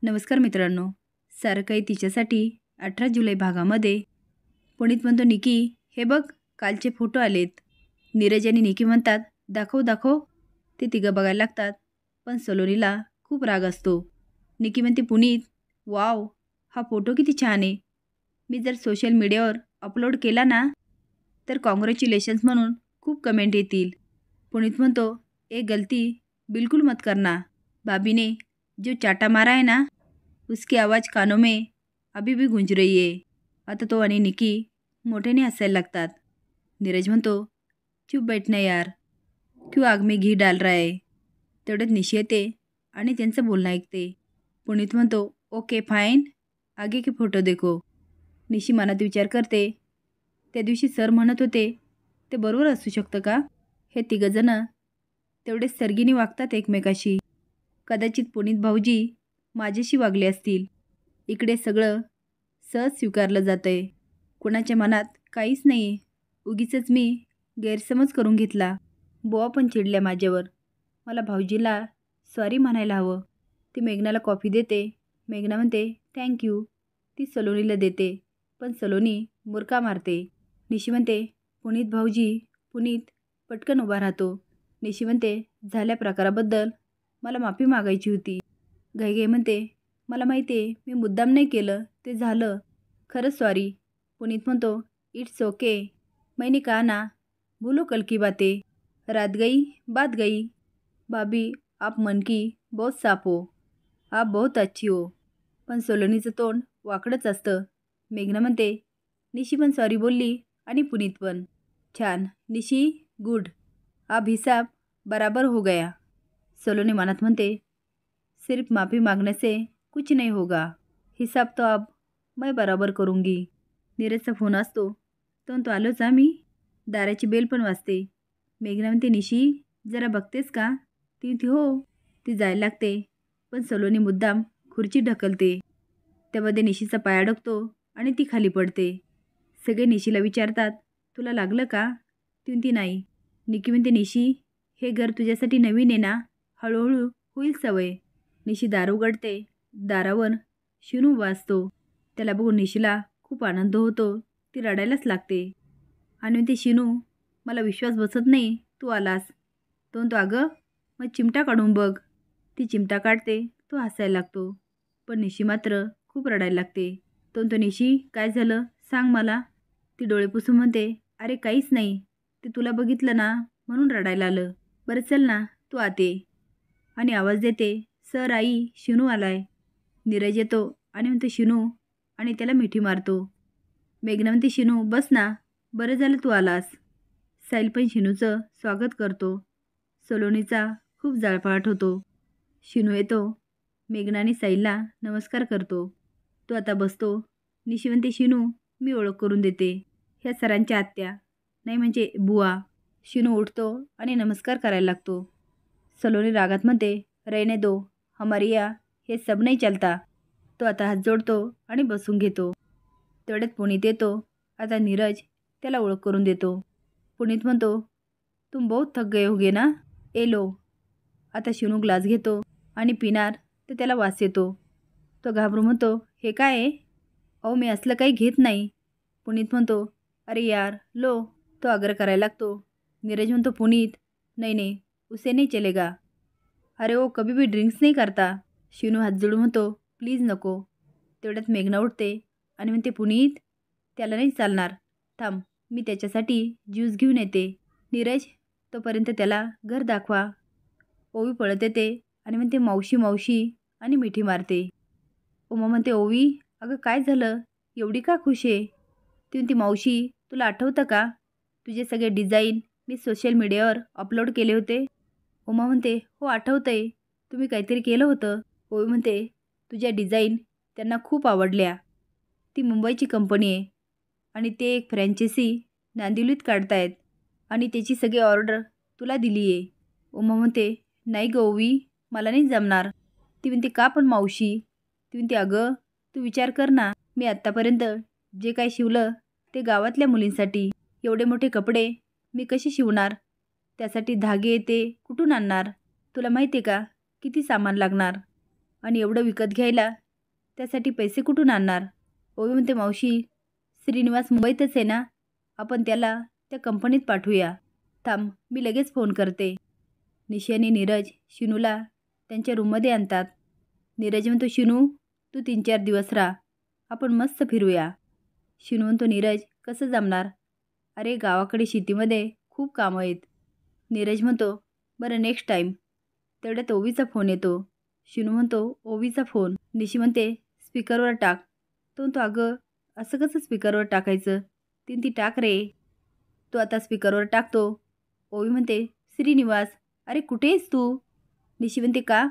नमस्कार मित्रांनो. सारं काही तिच्यासाठी 18 जुलै भागामध्ये पुनीत म्हणतो, निकी हे बघ कालचे फोटो आलेत. नीरज आणि निकी म्हणतात, दाखव दाखव. ते तिघं बघायला लागतात, पण सलोनीला खूप राग असतो. निकी म्हणते, पुनीत वाव, हा फोटो किती छान आहे. मी जर सोशल मीडियावर अपलोड केला ना तर कॉंग्रॅच्युलेशन्स म्हणून खूप कमेंट येतील. पुनीत म्हणतो, एक गलती बिल्कुल मत करना. भाभी ने जो चाटा मारा है ना उसकी आवाज़ कानों में अभी भी गूंज रही है. आता तो आणि निकी मोठ्याने हसायला लागतात. नीरज म्हणतो, चुप बैठना यार, क्यों आग में घी डाल रहा है. तेवढ्यात निशी येते आणि त्यांचं बोलणं ऐकते. पुनीत म्हणतो, ओके फाईन, आगे के फोटो देखो. निशी मनात विचार करते, त्या दिवशी सर म्हणत होते ते बरोबर असू शकतं का. हे तिघंजणं तेवढेच सरगीने वागतात एकमेकाशी. कदाचित पुनीत भाऊजी माझ्याशी वागले असतील. इकडे सगळं सहज स्वीकारलं जातंय. कुणाच्या मनात काहीच नाही. उगीचच मी गैरसमज करून घेतला. बुवा पण चिडल्या माझ्यावर. मला भाऊजीला सॉरी म्हणायला हवं. ती मेघनाला कॉफी देते. मेघना म्हणते थँक्यू. ती सलोनीला देते, पण सलोनी मुरका मारते. निशी म्हणते, पुनीत भाऊजी. पुनीत पटकन उभा राहतो. निशी म्हणते, झाल्या प्रकाराबद्दल मला माफी मागायची होती. घाईघाई म्हणते, मला माहिती आहे मी मुद्दाम नाही केलं, ते झालं. खरंच सॉरी. पुनीत म्हणतो, इट्स ओके, मैंने कहा ना, भूलो कल की बातें. रात गई बात गई. भाभी आप मन की बहुत साफ हो, आप बहुत अच्छी हो. पण सलोनीचं तोंड वाकडंच असतं. मेघना म्हणते, निशी पण सॉरी बोलली आणि पुनीत पण. छान निशी, गुड. अब हिसाब बराबर हो गया. सलोनी मनात म्हणते, सिर्फ माफ़ी मांगने से कुछ नहीं होगा. हिसाब तो अब मैं बराबर करूँगी. नीरजचा फोन असतो. तो आलोच मी. दाराची बेल पण वाजते. मेघना म्हणते, निशी जरा बघतेस का. ती म्हणते, हो. ती जायला लागते, पण सलोनी मुद्दाम खुर्ची ढकलते. त्यामध्ये निशीचा पाय अडकतो आणि ती खाली पडते. सगळे निशीला विचारतात, तुला लागलं का. ती म्हणते, नाही. निकी म्हणते, निशी हे घर तुझ्यासाठी नवीन आहे ना, हळूहळू होईल सवय. निशी दार उघडते. दारावर शिनू उभा असतो. त्याला बघून निशीला खूप आनंद होतो. ती रडायलाच लागते आणि म्हणते, शिनू मला विश्वास बसत नाही तू आलास. तो अगं मग चिमटा काढून बघ. ती चिमटा काढते. तो हसायला लागतो, पण निशी मात्र खूप रडायला लागते. तो निशी काय झालं सांग मला. ती डोळे पुसून म्हणते, अरे काहीच नाही, ते तुला बघितलं ना म्हणून रडायला आलं. बरं चल ना तू आते. आणि आवाज देते, सर आई शिनू आलाय. नीरज येतो आणि म्हणते, शिनू, आणि त्याला मिठी मारतो. मेघना म्हणते, शिनू बस ना, बरं झालं तू आलास. साहिल पण शिनूचं स्वागत करतो. सलोनीचा खूप जाळपाट होतो. शिनू येतो. मेघना आणि साहिलला नमस्कार करतो. तो आता बसतो. निशी म्हणते, शिनू मी ओळख करून देते, ह्या सरांच्या आत्या, नाही म्हणजे बुवा. शिनू उठतो आणि नमस्कार करायला लागतो. सलोनी रागात म्हणते, रहने दो, हमारे यहाँ हे सब नाही चलता. तो आता हात जोडतो आणि बसून घेतो. तेवढ्यात पुनीत येतो. आता नीरज त्याला ओळख करून देतो. पुनीत म्हणतो, तुम बहुत थक गए होगे ना, ए लो. आता शिनू ग्लास घेतो आणि पिणार तर त्याला वास येतो. तो घाबरून म्हणतो, हे काय आहे. अहो मी असलं काही घेत नाही. पुनीत म्हणतो, अरे यार लो. तो आग्रह करायला लागतो. नीरज म्हणतो, पुनीत नहीं नहीं, उसे नहीं चलेगा. अरे ओ कभी भी ड्रिंक्स नहीं करता. शिनू हात जोडून म्हणतो, प्लीज नको. तेवढ्यात मेघना उठते आणि म्हणते, पुनीत त्याला नाही चालणार. थांब, मी त्याच्यासाठी ज्यूस घेऊन येते. नीरज तोपर्यंत त्याला घर दाखवा. ओवी पळत येते आणि म्हणते, मावशी मावशी, आणि मिठी मारते. उमा म्हणते, ओवी अगं काय झालं, एवढी का खुश आहे. ती म्हणते, मावशी तुला आठवतं का, तुझे सगळे डिझाईन मी सोशल मीडियावर अपलोड केले होते. उमा म्हणते, हो आठवतंय, तुम्ही काहीतरी केलं होतं. ओवी म्हणते, तुझ्या डिझाईन त्यांना खूप आवडल्या. ती मुंबईची कंपनी आहे आणि ते एक फ्रँचायसी नांदिवलीत काढतायत आणि त्याची सगळी ऑर्डर तुला दिली आहे. उमा म्हणते, नाही गं ओवी, मला नाही जमणार. ती म्हणते, का पण मावशी. ती म्हणते, अगं तू विचार कर ना, मी आत्तापर्यंत जे काय शिवलं ते गावातल्या मुलींसाठी. एवढे मोठे कपडे मी कशी शिवणार. त्यासाठी धागे ते कुठून आणणार. तुला माहिती आहे का किती सामान लागणार. आणि एवढं विकत घ्यायला त्यासाठी पैसे कुठून आणणार? ओवी म्हणते, मावशी श्रीनिवास मुंबईतच आहे ना, आपण त्याला त्या कंपनीत पाठवूया. थांब, मी लगेच फोन करते. निशी आणि नीरज शिनूला त्यांच्या रूममध्ये आणतात. नीरज म्हणतो, शिनू तू 3-4 दिवस राहा, आपण मस्त फिरूया. शिनू म्हणतो, नीरज कसं जमणार? अरे गावाकडे शेतीमध्ये खूप कामं आहेत. नीरज म्हणतो, बरं नेक्स्ट टाईम. तेवढ्यात ओवीचा फोन येतो. शिनू म्हणतो, ओवीचा फोन. निशी म्हणते, स्पीकरवर टाक. तो म्हणतो, अगं असं कसं स्पीकरवर टाकायचं? ती टाक रे. तो आता स्पीकरवर टाकतो. ओवी म्हणते, श्रीनिवास अरे कुठे आहेस तू? निशी म्हणते, का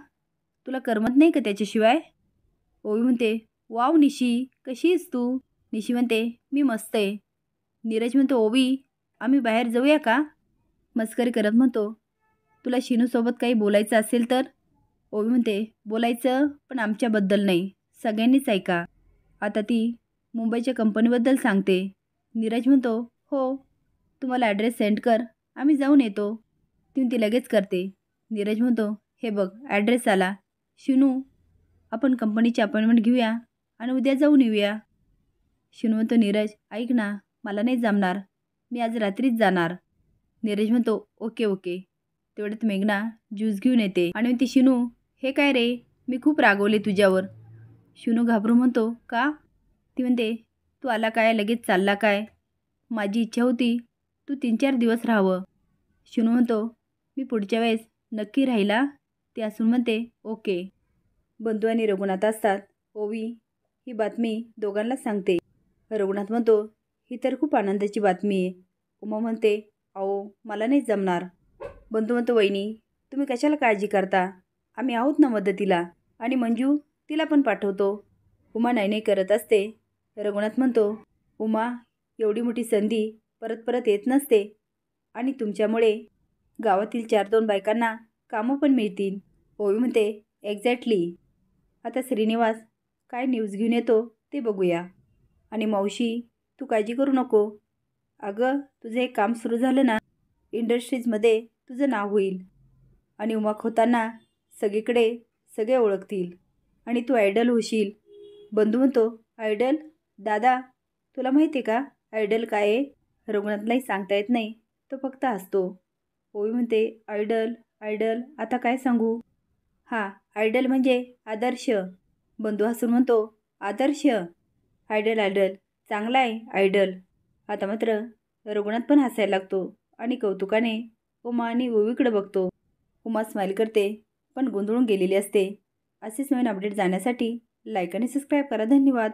तुला करमत नाही का त्याच्याशिवाय? ओवी म्हणते, वाव निशी कशी आहेस तू? निशी म्हणते, मी मस्त आहे. नीरज म्हणतो, ओवी आम्ही बाहेर जाऊया का? मस्करी करत म्हणतो, तुला शिनूसोबत काही बोलायचं असेल तर? ओवी म्हणते, बोलायचं पण आमच्याबद्दल नाही, सगळ्यांनीच ऐका. आता ती मुंबईच्या कंपनीबद्दल सांगते. नीरज म्हणतो, हो तुम्हाला ॲड्रेस सेंड कर, आम्ही जाऊन येतो. ती लगेच करते. नीरज म्हणतो, हे बघ ॲड्रेस आला. शिनू आपण कंपनीची अपॉइंटमेंट घेऊया आणि उद्या जाऊन येऊया. शिनू म्हणतो, नीरज ऐक ना, मला नाही जमणार, मी आज रात्रीच जाणार. नीरज म्हणतो, ओके ओके. तेवढ्यात मेघना ज्यूस घेऊन येते आणि म्हणते, शिनू हे काय रे, मी खूप रागवले तुझ्यावर. शिनू घाबरून म्हणतो, का? ती म्हणते, तू आला काय लगेच चालला काय? माझी इच्छा होती तू 3-4 दिवस राहावं. शिनू म्हणतो, मी पुढच्या वेळेस नक्की राहिला. ती असून म्हणते, ओके. बंधू आणि रघुनाथ असतात. ओवी ही बातमी दोघांना सांगते. रघुनाथ म्हणतो, ही तर खूप आनंदाची बातमी आहे. उमा म्हणते, अहो मला नाही जमणार. बंधू म्हणतो, वहिनी तुम्ही कशाला काळजी करता, आम्ही आहोत ना मदतीला, आणि मंजू तिला पण पाठवतो. उमा नाही करत असते. रघुनाथ म्हणतो, उमा एवढी मोठी संधी परत परत येत नसते आणि तुमच्यामुळे गावातील 4-2 बायकांना कामं पण मिळतील. ओवी म्हणते, एक्झॅक्टली. आता श्रीनिवास काय न्यूज घेऊन येतो ते बघूया. आणि मावशी तू काळजी करू नको. अगं तुझं हे काम सुरू झालं ना, इंडस्ट्रीजमध्ये तुझं नाव होईल आणि उमा खोतांना सगळीकडे सगळे ओळखतील आणि तू आयडल होशील. बंधू म्हणतो, आयडल? दादा तुला माहिती आहे का आयडल काय आहे? रघुनाथलाही सांगता येत नाही, तो फक्त हसतो. ओवी म्हणते, आयडल आयडल आता काय सांगू? हां आयडल म्हणजे आदर्श. बंधू हसून म्हणतो, आदर्श? आयडल आयडल चांगला आहे आयडल. आता मात्र रघुनाथ पण हसायला लागतो आणि कौतुकाने उमा आणि ओवीकडे बघतो. उमा स्माईल करते पण गोंधळून गेलेली असते. असेच नवीन अपडेट जाण्यासाठी लाईक आणि सबस्क्राईब करा. धन्यवाद.